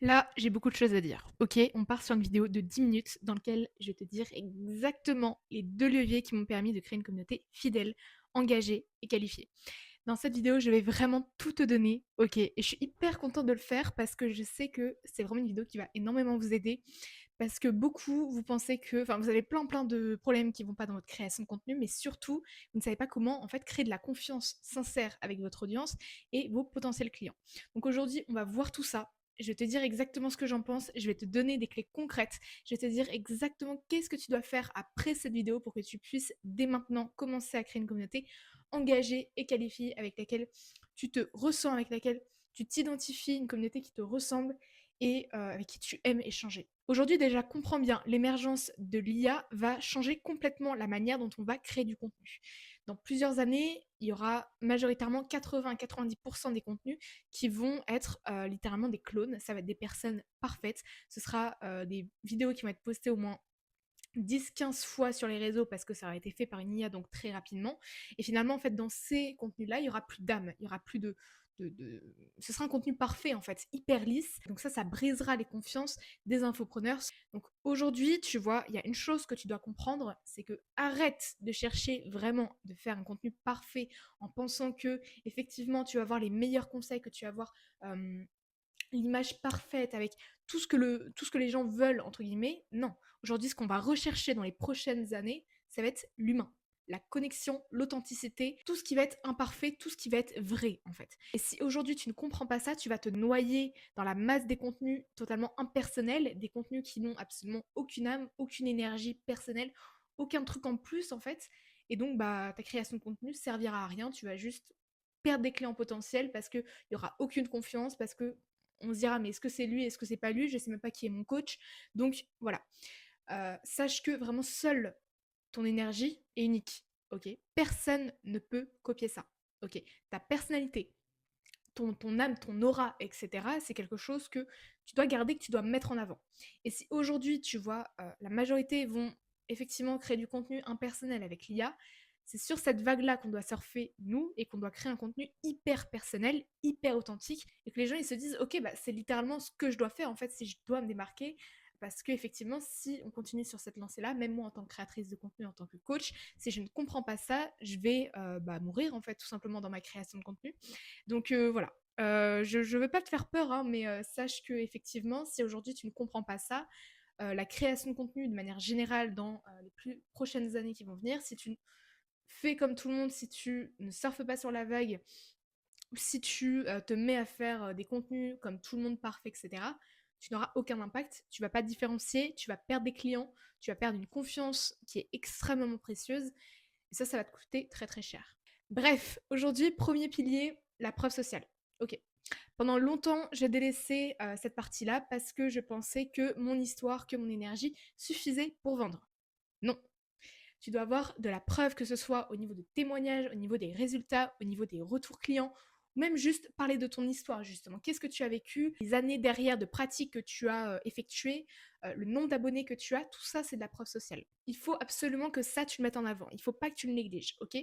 Là, j'ai beaucoup de choses à dire. Ok, on part sur une vidéo de 10 minutes dans laquelle je vais te dire exactement les deux leviers qui m'ont permis de créer une communauté fidèle, engagée et qualifiée. Dans cette vidéo, je vais vraiment tout te donner, ok? Et je suis hyper contente de le faire parce que je sais que c'est vraiment une vidéo qui va énormément vous aider. Parce que beaucoup, vous pensez que, enfin, vous avez plein de problèmes qui vont pas dans votre création de contenu, mais surtout, vous ne savez pas comment, en fait, créer de la confiance sincère avec votre audience et vos potentiels clients. Donc aujourd'hui, on va voir tout ça. Je vais te dire exactement ce que j'en pense, je vais te donner des clés concrètes, je vais te dire exactement qu'est-ce que tu dois faire après cette vidéo pour que tu puisses dès maintenant commencer à créer une communauté engagée et qualifiée avec laquelle tu te ressens, avec laquelle tu t'identifies, une communauté qui te ressemble et avec qui tu aimes échanger. Aujourd'hui déjà, comprends bien, l'émergence de l'IA va changer complètement la manière dont on va créer du contenu. Dans plusieurs années, il y aura majoritairement 80-90% des contenus qui vont être littéralement des clones. Ça va être des personnes parfaites. Ce sera des vidéos qui vont être postées au moins 10-15 fois sur les réseaux parce que ça a été fait par une IA donc très rapidement. Et finalement, en fait, dans ces contenus-là, il y aura plus d'âme, il y aura plus ce sera un contenu parfait en fait, hyper lisse. Donc ça brisera les confiances des infopreneurs. Donc aujourd'hui, tu vois, il y a une chose que tu dois comprendre, c'est que arrête de chercher vraiment de faire un contenu parfait en pensant que effectivement tu vas avoir les meilleurs conseils, que tu vas avoir l'image parfaite avec tout ce que les gens veulent, entre guillemets. Non. Aujourd'hui, ce qu'on va rechercher dans les prochaines années, ça va être l'humain. La connexion, l'authenticité, tout ce qui va être imparfait, tout ce qui va être vrai en fait. Et si aujourd'hui tu ne comprends pas ça, tu vas te noyer dans la masse des contenus totalement impersonnels, des contenus qui n'ont absolument aucune âme, aucune énergie personnelle, aucun truc en plus en fait. Et donc bah ta création de contenu servira à rien, tu vas juste perdre des clients potentiels parce qu'il n'y aura aucune confiance, parce que on se dira mais est-ce que c'est lui, est-ce que c'est pas lui, je sais même pas qui est mon coach. Donc voilà. Sache que vraiment seule ton énergie est unique. Ok. Personne ne peut copier ça. Ok. Ta personnalité, ton âme, ton aura, etc. C'est quelque chose que tu dois garder, que tu dois mettre en avant. Et si aujourd'hui, tu vois, la majorité vont effectivement créer du contenu impersonnel avec l'IA, c'est sur cette vague-là qu'on doit surfer, nous, et qu'on doit créer un contenu hyper personnel, hyper authentique, et que les gens, ils se disent, ok, bah, c'est littéralement ce que je dois faire, en fait, si je dois me démarquer, parce qu'effectivement, si on continue sur cette lancée-là, même moi en tant que créatrice de contenu, en tant que coach, si je ne comprends pas ça, je vais mourir, en fait, tout simplement dans ma création de contenu. Donc voilà. Je ne veux pas te faire peur, hein, mais sache que effectivement, si aujourd'hui tu ne comprends pas ça, la création de contenu de manière générale dans les plus prochaines années qui vont venir, si tu fais comme tout le monde, si tu ne surfes pas sur la vague, ou si tu te mets à faire des contenus comme tout le monde parfait, etc., tu n'auras aucun impact, tu vas pas te différencier, tu vas perdre des clients, tu vas perdre une confiance qui est extrêmement précieuse, et ça va te coûter très très cher. Bref, aujourd'hui, premier pilier, la preuve sociale. Ok. Pendant longtemps, j'ai délaissé cette partie-là parce que je pensais que mon histoire, que mon énergie suffisait pour vendre. Non. Tu dois avoir de la preuve, que ce soit au niveau de témoignages, au niveau des résultats, au niveau des retours clients, ou même juste parler de ton histoire, justement. Qu'est-ce que tu as vécu, les années derrière de pratiques que tu as effectuées, le nombre d'abonnés que tu as, tout ça, c'est de la preuve sociale. Il faut absolument que ça, tu le mettes en avant. Il ne faut pas que tu le négliges, ok?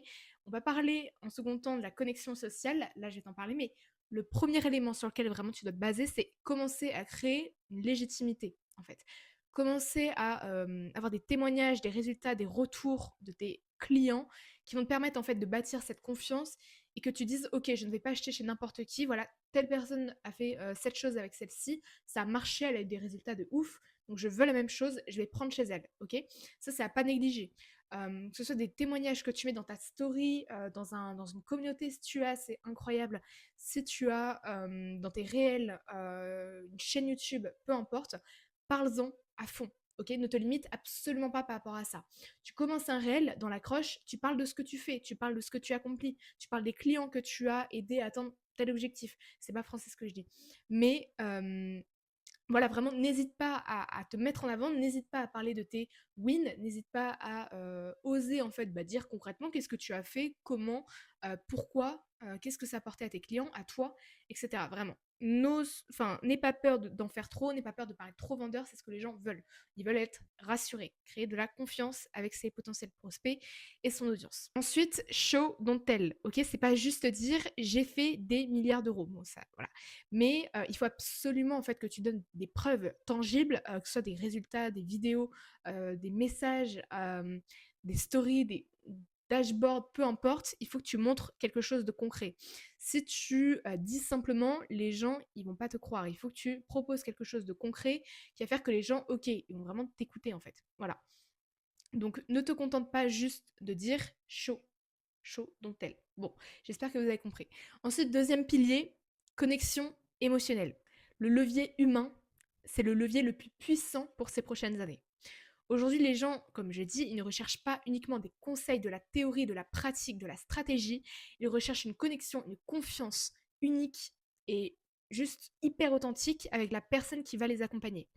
On va parler en second temps de la connexion sociale. Là, je vais t'en parler, mais le premier élément sur lequel vraiment tu dois te baser, c'est commencer à créer une légitimité, en fait. Commencer à avoir des témoignages, des résultats, des retours de tes clients qui vont te permettre en fait de bâtir cette confiance et que tu dises ok, je ne vais pas acheter chez n'importe qui, voilà, telle personne a fait cette chose avec celle-ci, ça a marché, elle a eu des résultats de ouf, donc je veux la même chose, je vais prendre chez elle, ok? Ça, c'est à pas négliger. Que ce soit des témoignages que tu mets dans ta story, dans une communauté, si tu as, c'est incroyable. Si tu as dans tes réels, une chaîne YouTube, peu importe, parle-en à fond. Ok, ne te limite absolument pas par rapport à ça. Tu commences un réel dans l'accroche, tu parles de ce que tu fais, tu parles de ce que tu accomplis, tu parles des clients que tu as aidés à atteindre tel objectif. C'est pas français ce que je dis. Mais voilà, vraiment, n'hésite pas à te mettre en avant, n'hésite pas à parler de tes wins, n'hésite pas à oser en fait dire concrètement qu'est-ce que tu as fait, comment, pourquoi, qu'est-ce que ça apportait à tes clients, à toi, etc. Vraiment. N'aie pas peur d'en faire trop, n'aie pas peur de paraître trop vendeur, c'est ce que les gens veulent. Ils veulent être rassurés, créer de la confiance avec ses potentiels prospects et son audience. Ensuite, show, don't tell. Ok, c'est pas juste dire j'ai fait des milliards d'euros. Bon, ça, voilà. Mais il faut absolument en fait que tu donnes des preuves tangibles, que ce soit des résultats, des vidéos, des messages, des stories, des dashboards, peu importe, il faut que tu montres quelque chose de concret. Si tu dis simplement, les gens, ils vont pas te croire. Il faut que tu proposes quelque chose de concret qui va faire que les gens, ok, ils vont vraiment t'écouter en fait. Voilà. Donc ne te contente pas juste de dire chaud, donc tel. Bon, j'espère que vous avez compris. Ensuite, deuxième pilier, connexion émotionnelle. Le levier humain, c'est le levier le plus puissant pour ces prochaines années. Aujourd'hui, les gens, comme je dis, ils ne recherchent pas uniquement des conseils, de la théorie, de la pratique, de la stratégie. Ils recherchent une connexion, une confiance unique et juste hyper authentique avec la personne qui va les accompagner.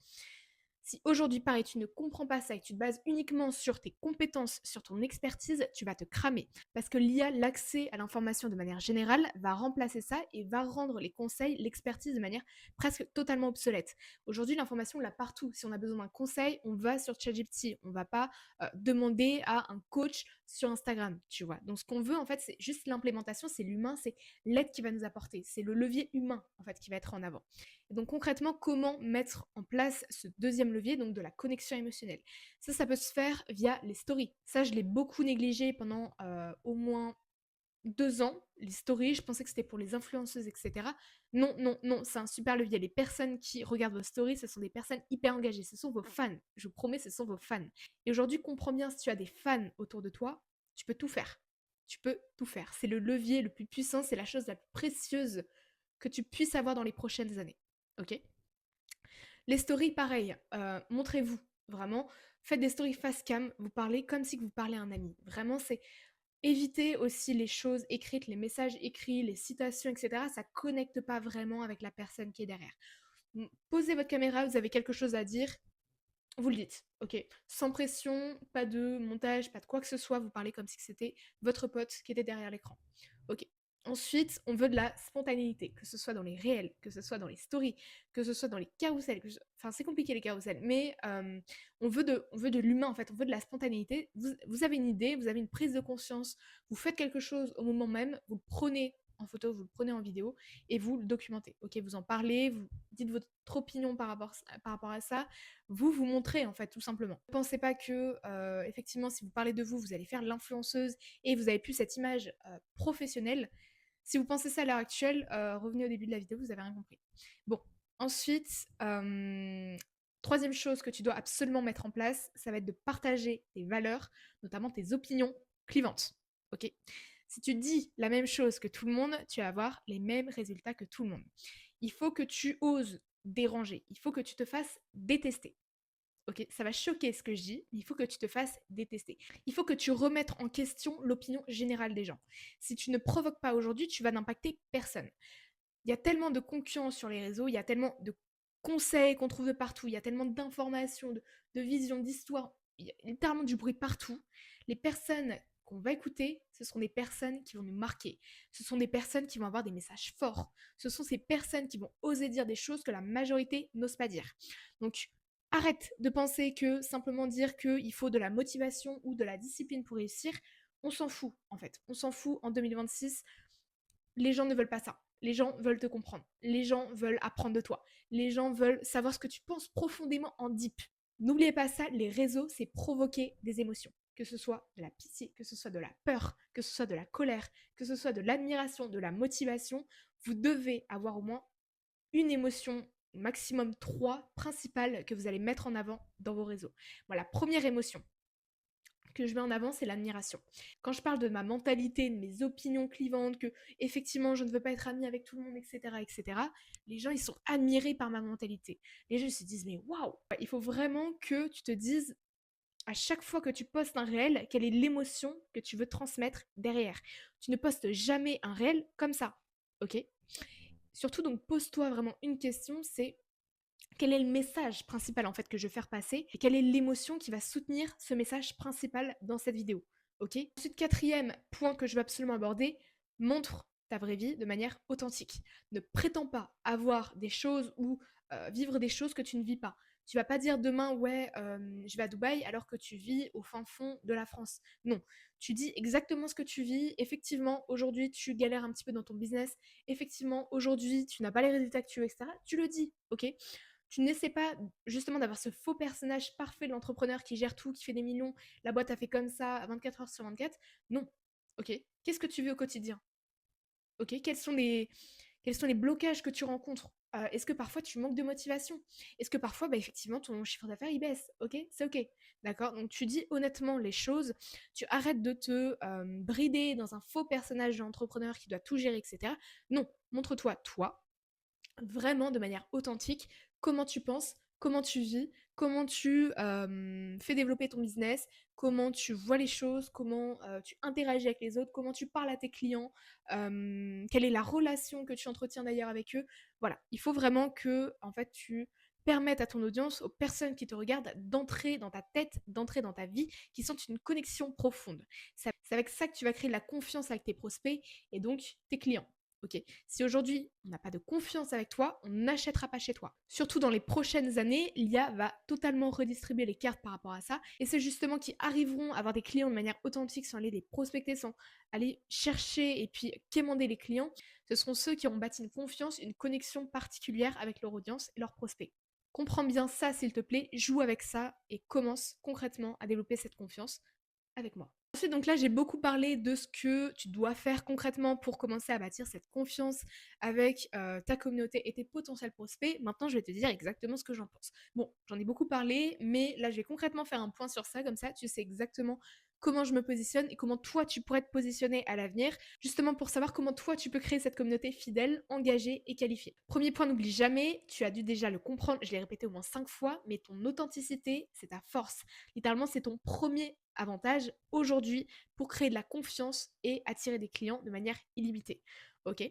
Si aujourd'hui, pareil, tu ne comprends pas ça et que tu te bases uniquement sur tes compétences, sur ton expertise, tu vas te cramer. Parce que l'IA, l'accès à l'information de manière générale, va remplacer ça et va rendre les conseils, l'expertise de manière presque totalement obsolète. Aujourd'hui, l'information, on l'a partout. Si on a besoin d'un conseil, on va sur ChatGPT. On ne va pas demander à un coach sur Instagram, tu vois. Donc, ce qu'on veut, en fait, c'est juste l'implémentation, c'est l'humain, c'est l'aide qui va nous apporter. C'est le levier humain, en fait, qui va être en avant. Et donc concrètement, comment mettre en place ce deuxième levier, donc de la connexion émotionnelle? Ça peut se faire via les stories. Ça, je l'ai beaucoup négligé pendant au moins 2 ans. Les stories, je pensais que c'était pour les influenceuses, etc. Non, non, non, c'est un super levier. Les personnes qui regardent vos stories, ce sont des personnes hyper engagées. Ce sont vos fans. Je vous promets, ce sont vos fans. Et aujourd'hui, comprends bien, si tu as des fans autour de toi, tu peux tout faire. Tu peux tout faire. C'est le levier le plus puissant, c'est la chose la plus précieuse que tu puisses avoir dans les prochaines années. Ok? Les stories, pareil, montrez-vous, vraiment. Faites des stories face cam, vous parlez comme si vous parlez à un ami. Vraiment, c'est éviter aussi les choses écrites, les messages écrits, les citations, etc. Ça connecte pas vraiment avec la personne qui est derrière. Posez votre caméra, vous avez quelque chose à dire, vous le dites, ok? Sans pression, pas de montage, pas de quoi que ce soit, vous parlez comme si c'était votre pote qui était derrière l'écran. Ok. Ensuite, on veut de la spontanéité, que ce soit dans les réels, que ce soit dans les stories, que ce soit dans les carousels. Enfin, c'est compliqué les carousels, mais on veut de l'humain en fait, on veut de la spontanéité. Vous avez une idée, vous avez une prise de conscience, vous faites quelque chose au moment même, vous le prenez en photo, vous le prenez en vidéo et vous le documentez. Ok, vous en parlez, vous dites votre opinion par rapport à ça, vous montrez en fait tout simplement. Ne pensez pas que effectivement si vous parlez de vous, vous allez faire l'influenceuse et vous avez plus cette image professionnelle. Si vous pensez ça à l'heure actuelle, revenez au début de la vidéo, vous avez rien compris. Bon, ensuite, troisième chose que tu dois absolument mettre en place, ça va être de partager tes valeurs, notamment tes opinions clivantes. Ok? Si tu dis la même chose que tout le monde, tu vas avoir les mêmes résultats que tout le monde. Il faut que tu oses déranger, il faut que tu te fasses détester. Ok, ça va choquer ce que je dis, mais il faut que tu te fasses détester. Il faut que tu remettes en question l'opinion générale des gens. Si tu ne provoques pas aujourd'hui, tu vas n'impacter personne. Il y a tellement de concurrence sur les réseaux, il y a tellement de conseils qu'on trouve de partout, il y a tellement d'informations, de visions, d'histoires, il y a littéralement du bruit partout. Les personnes qu'on va écouter, ce sont des personnes qui vont nous marquer. Ce sont des personnes qui vont avoir des messages forts. Ce sont ces personnes qui vont oser dire des choses que la majorité n'ose pas dire. Donc, arrête de penser que simplement dire qu'il faut de la motivation ou de la discipline pour réussir, on s'en fout en fait. On s'en fout en 2026. Les gens ne veulent pas ça. Les gens veulent te comprendre. Les gens veulent apprendre de toi. Les gens veulent savoir ce que tu penses profondément en deep. N'oubliez pas ça, les réseaux, c'est provoquer des émotions. Que ce soit de la pitié, que ce soit de la peur, que ce soit de la colère, que ce soit de l'admiration, de la motivation. Vous devez avoir au moins une émotion, maximum 3 principales que vous allez mettre en avant dans vos réseaux. Voilà, première émotion que je mets en avant, c'est l'admiration. Quand je parle de ma mentalité, de mes opinions clivantes, que effectivement je ne veux pas être amie avec tout le monde, etc., etc., les gens ils sont admirés par ma mentalité. Les gens ils se disent mais waouh. Il faut vraiment que tu te dises à chaque fois que tu postes un réel, quelle est l'émotion que tu veux transmettre derrière. Tu ne postes jamais un réel comme ça, ok? Surtout donc pose-toi vraiment une question, c'est quel est le message principal en fait que je veux faire passer et quelle est l'émotion qui va soutenir ce message principal dans cette vidéo. Ok. Ensuite, quatrième point que je veux absolument aborder, Montre ta vraie vie de manière authentique. Ne prétends pas avoir des choses ou vivre des choses que tu ne vis pas. Tu vas pas dire demain, ouais, je vais à Dubaï alors que tu vis au fin fond de la France. Non, tu dis exactement ce que tu vis. Effectivement, aujourd'hui, tu galères un petit peu dans ton business. Effectivement, aujourd'hui, tu n'as pas les résultats que tu veux, etc. Tu le dis, ok? Tu n'essaies pas justement d'avoir ce faux personnage parfait de l'entrepreneur qui gère tout, qui fait des millions, la boîte a fait comme ça, 24 heures sur 24. Non, ok? Qu'est-ce que tu veux au quotidien? Ok, quels sont les blocages que tu rencontres? Est-ce que parfois tu manques de motivation? Est-ce que parfois, bah, effectivement, ton chiffre d'affaires, il baisse? Ok, c'est ok. D'accord? Donc tu dis honnêtement les choses, tu arrêtes de te brider dans un faux personnage d'entrepreneur qui doit tout gérer, etc. Non, montre-toi toi, vraiment de manière authentique, comment tu penses, comment tu vis, comment tu fais développer ton business, comment tu vois les choses, comment tu interagis avec les autres, comment tu parles à tes clients, quelle est la relation que tu entretiens d'ailleurs avec eux. Voilà, il faut vraiment que en fait tu permettes à ton audience, aux personnes qui te regardent, d'entrer dans ta tête, d'entrer dans ta vie, qui sentent une connexion profonde. C'est avec ça que tu vas créer de la confiance avec tes prospects et donc tes clients. Ok, si aujourd'hui on n'a pas de confiance avec toi, on n'achètera pas chez toi. Surtout dans les prochaines années, l'IA va totalement redistribuer les cartes par rapport à ça. Et c'est justement qui arriveront à avoir des clients de manière authentique sans aller les prospecter, sans aller chercher et puis quémander les clients. Ce seront ceux qui auront bâti une confiance, une connexion particulière avec leur audience et leurs prospects. Comprends bien ça s'il te plaît, joue avec ça et commence concrètement à développer cette confiance avec moi. Ensuite, donc là, j'ai beaucoup parlé de ce que tu dois faire concrètement pour commencer à bâtir cette confiance avec ta communauté et tes potentiels prospects. Maintenant, je vais te dire exactement ce que j'en pense. Bon, j'en ai beaucoup parlé, mais là, je vais concrètement faire un point sur ça, comme ça, tu sais exactement comment je me positionne et comment toi, tu pourrais te positionner à l'avenir, justement pour savoir comment toi, tu peux créer cette communauté fidèle, engagée et qualifiée. Premier point, n'oublie jamais, tu as dû déjà le comprendre, je l'ai répété au moins 5 fois, mais ton authenticité, c'est ta force. Littéralement, c'est ton premier avantage aujourd'hui pour créer de la confiance et attirer des clients de manière illimitée. Ok?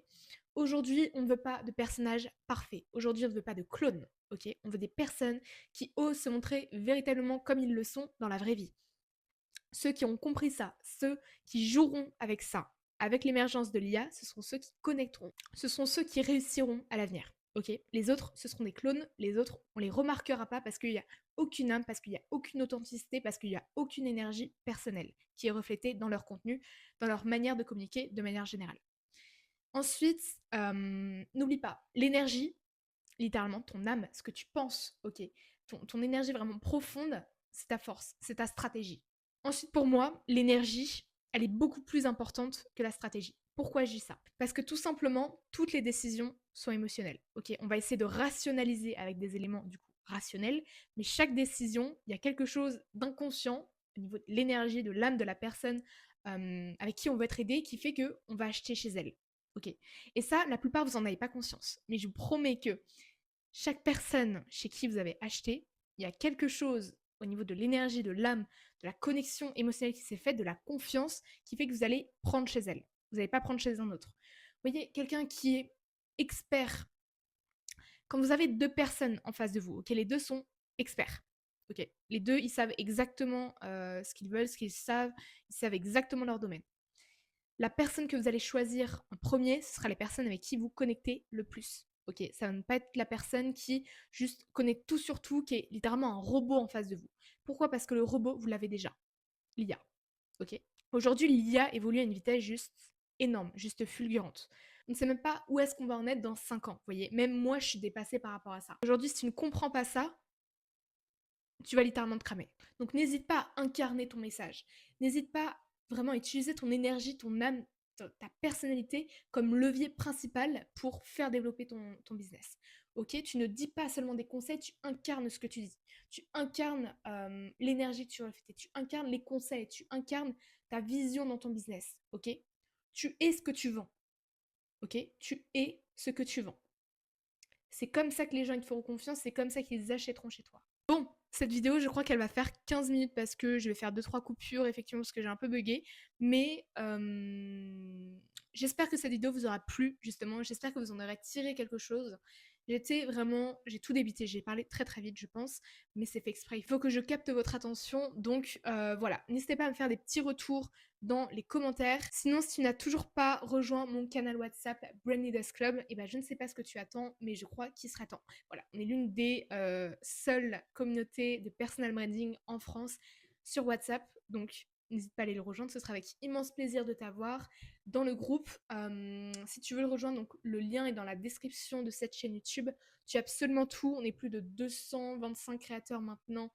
Aujourd'hui, on ne veut pas de personnages parfaits. Aujourd'hui, on ne veut pas de clones. Ok? On veut des personnes qui osent se montrer véritablement comme ils le sont dans la vraie vie. Ceux qui ont compris ça, ceux qui joueront avec ça, avec l'émergence de l'IA, ce seront ceux qui connecteront. Ce sont ceux qui réussiront à l'avenir. Ok, les autres, ce seront des clones. Les autres, on les remarquera pas parce qu'il n'y a aucune âme, parce qu'il n'y a aucune authenticité, parce qu'il n'y a aucune énergie personnelle qui est reflétée dans leur contenu, dans leur manière de communiquer de manière générale. Ensuite, n'oublie pas, l'énergie, littéralement, ton âme, ce que tu penses, ok, ton énergie vraiment profonde, c'est ta force, c'est ta stratégie. Ensuite, pour moi, l'énergie, elle est beaucoup plus importante que la stratégie. Pourquoi je dis ça? Parce que tout simplement, toutes les décisions sont émotionnelles. Ok, on va essayer de rationaliser avec des éléments du coup rationnels, mais chaque décision, il y a quelque chose d'inconscient au niveau de l'énergie, de l'âme de la personne avec qui on veut être aidé, qui fait que on va acheter chez elle. Ok, et ça, la plupart vous en avez pas conscience, mais je vous promets que chaque personne chez qui vous avez acheté, il y a quelque chose au niveau de l'énergie, de l'âme, de la connexion émotionnelle qui s'est faite, de la confiance qui fait que vous allez prendre chez elle. Vous n'allez pas prendre chez un autre. Vous voyez, quelqu'un qui est expert, quand vous avez deux personnes en face de vous, ok, les deux sont experts. Ok, les deux, ils savent exactement ce qu'ils veulent, ce qu'ils savent, ils savent exactement leur domaine. La personne que vous allez choisir en premier, ce sera les personnes avec qui vous connectez le plus. Ok, ça va ne pas être la personne qui juste connaît tout sur tout, qui est littéralement un robot en face de vous. Pourquoi? Parce que le robot, vous l'avez déjà. L'IA. Ok. Aujourd'hui, l'IA évolue à une vitesse juste énorme, juste fulgurante. On ne sait même pas où est-ce qu'on va en être dans 5 ans. Vous voyez, même moi, je suis dépassée par rapport à ça. Aujourd'hui, si tu ne comprends pas ça, tu vas littéralement te cramer. Donc n'hésite pas à incarner ton message. N'hésite pas vraiment à utiliser ton énergie, ton âme, ta personnalité comme levier principal pour faire développer ton business. Ok, tu ne dis pas seulement des conseils, tu incarnes ce que tu dis. Tu incarnes l'énergie que tu reflètes, tu incarnes les conseils, tu incarnes ta vision dans ton business. Ok, tu es ce que tu vends. Ok, tu es ce que tu vends. C'est comme ça que les gens ils te feront confiance, c'est comme ça qu'ils achèteront chez toi. Bon, cette vidéo, je crois qu'elle va faire 15 minutes parce que je vais faire 2-3 coupures, effectivement, parce que j'ai un peu bugué. Mais j'espère que cette vidéo vous aura plu, justement. J'espère que vous en aurez tiré quelque chose. j'ai tout débité, j'ai parlé très très vite je pense, mais c'est fait exprès. Il faut que je capte votre attention, donc voilà. N'hésitez pas à me faire des petits retours dans les commentaires. Sinon, si tu n'as toujours pas rejoint mon canal WhatsApp Brand Leaders Club, et ben je ne sais pas ce que tu attends, mais je crois qu'il sera temps. Voilà, on est l'une des seules communautés de personal branding en France sur WhatsApp, donc n'hésite pas à aller le rejoindre, ce sera avec immense plaisir de t'avoir dans le groupe. Si tu veux le rejoindre, donc le lien est dans la description de cette chaîne YouTube. Tu as absolument tout, on est plus de 225 créateurs maintenant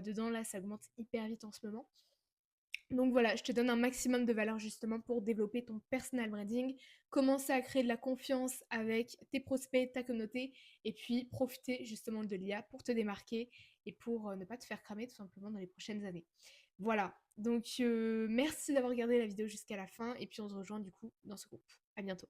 dedans, là ça augmente hyper vite en ce moment. Donc voilà, je te donne un maximum de valeur justement pour développer ton personal branding, commencer à créer de la confiance avec tes prospects, ta communauté, et puis profiter justement de l'IA pour te démarquer et pour ne pas te faire cramer tout simplement dans les prochaines années. Voilà, donc merci d'avoir regardé la vidéo jusqu'à la fin, et puis on se rejoint du coup dans ce groupe. À bientôt.